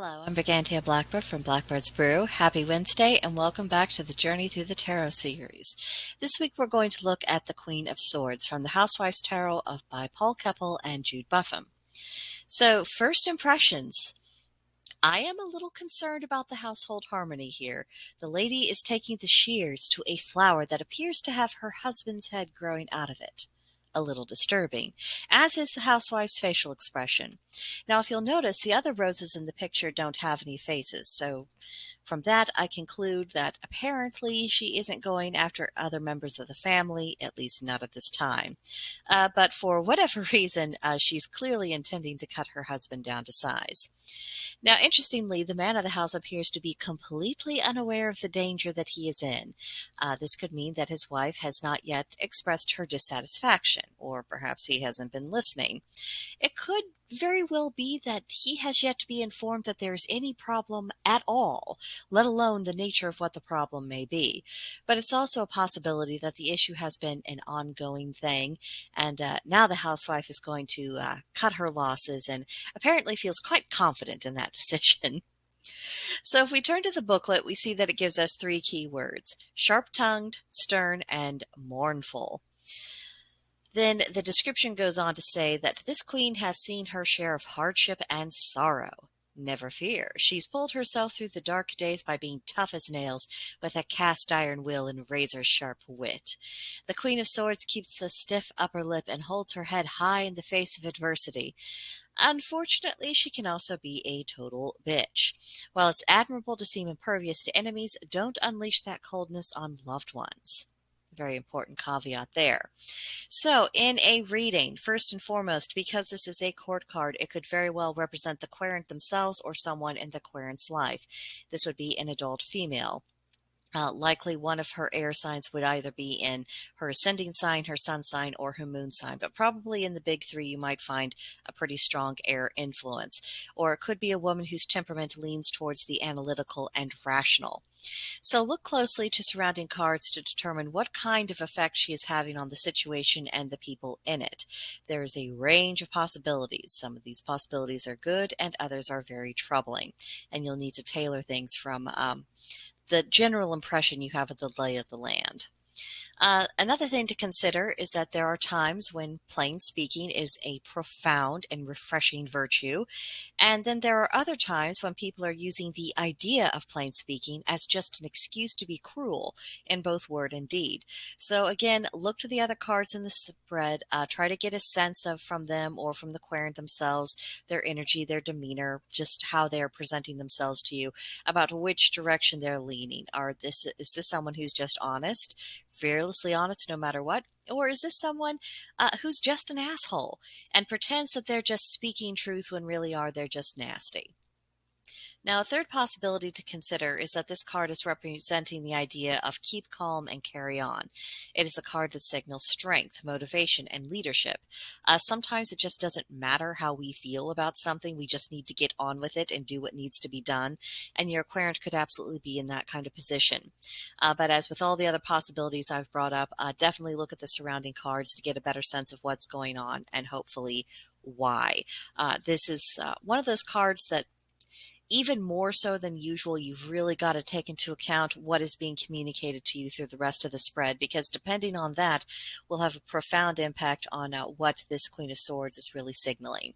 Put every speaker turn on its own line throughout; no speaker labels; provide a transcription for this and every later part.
Hello, I'm Brigantia Blackbird from Blackbird's Brew. Happy Wednesday and welcome back to the Journey Through the Tarot series. This week we're going to look at the Queen of Swords from the Housewife's Tarot by Paul Keppel and Jude Buffum. So, first impressions. I am a little concerned about the household harmony here. The lady is taking the shears to a flower that appears to have her husband's head growing out of it. A little disturbing, as is the housewife's facial expression. Now, if you'll notice, the other roses in the picture don't have any faces, so from that I conclude that apparently she isn't going after other members of the family, at least not at this time. But for whatever reason, she's clearly intending to cut her husband down to size. Now, interestingly, the man of the house appears to be completely unaware of the danger that he is in. This could mean that his wife has not yet expressed her dissatisfaction, or perhaps he hasn't been listening. It could very well be that he has yet to be informed that there is any problem at all, let alone the nature of what the problem may be. But it's also a possibility that the issue has been an ongoing thing, and now the housewife is going to cut her losses and apparently feels quite confident in that decision. So if we turn to the booklet, we see that it gives us three key words: sharp-tongued, stern, and mournful. Then the description goes on to say that this queen has seen her share of hardship and sorrow. Never fear. She's pulled herself through the dark days by being tough as nails with a cast iron will and razor-sharp wit. The Queen of Swords keeps a stiff upper lip and holds her head high in the face of adversity. Unfortunately, she can also be a total bitch. While it's admirable to seem impervious to enemies, don't unleash that coldness on loved ones. Very important caveat there. So in a reading, first and foremost, because this is a court card, it could very well represent the querent themselves or someone in the querent's life. This would be an adult female. Likely one of her air signs would either be in her ascending sign, her sun sign, or her moon sign, but probably in the big three you might find a pretty strong air influence. Or it could be a woman whose temperament leans towards the analytical and rational. So look closely to surrounding cards to determine what kind of effect she is having on the situation and the people in it. There is a range of possibilities. Some of these possibilities are good and others are very troubling, and you'll need to tailor things from the general impression you have of the lay of the land. Another thing to consider is that there are times when plain speaking is a profound and refreshing virtue, and then there are other times when people are using the idea of plain speaking as just an excuse to be cruel in both word and deed. So again, look to the other cards in the spread, try to get a sense of from them or from the querent themselves, their energy, their demeanor, just how they're presenting themselves to you, about which direction they're leaning. Is this someone who's just honest, fearlessly honest no matter what? Or is this someone who's just an asshole and pretends that they're just speaking truth when really they're just nasty? Now, a third possibility to consider is that this card is representing the idea of keep calm and carry on. It is a card that signals strength, motivation, and leadership. Sometimes it just doesn't matter how we feel about something. We just need to get on with it and do what needs to be done. And your querent could absolutely be in that kind of position. But as with all the other possibilities I've brought up, definitely look at the surrounding cards to get a better sense of what's going on and hopefully why. This is one of those cards that, even more so than usual, you've really got to take into account what is being communicated to you through the rest of the spread, because depending on that will have a profound impact on what this Queen of Swords is really signaling.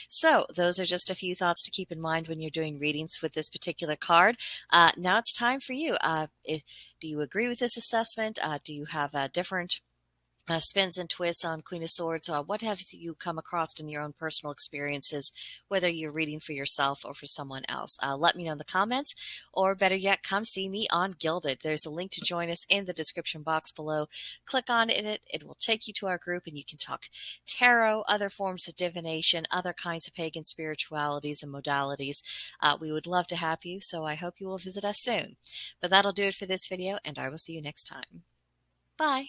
So those are just a few thoughts to keep in mind when you're doing readings with this particular card. Now it's time for you. Do you agree with this assessment? Do you have different spins and twists on Queen of Swords? What have you come across in your own personal experiences, whether you're reading for yourself or for someone else? Let me know in the comments, or better yet, come see me on Gilded. There's a link to join us in the description box below. Click on it. It will take you to our group, and you can talk tarot, other forms of divination, other kinds of pagan spiritualities and modalities. We would love to have you, so I hope you will visit us soon. But that'll do it for this video, and I will see you next time. Bye.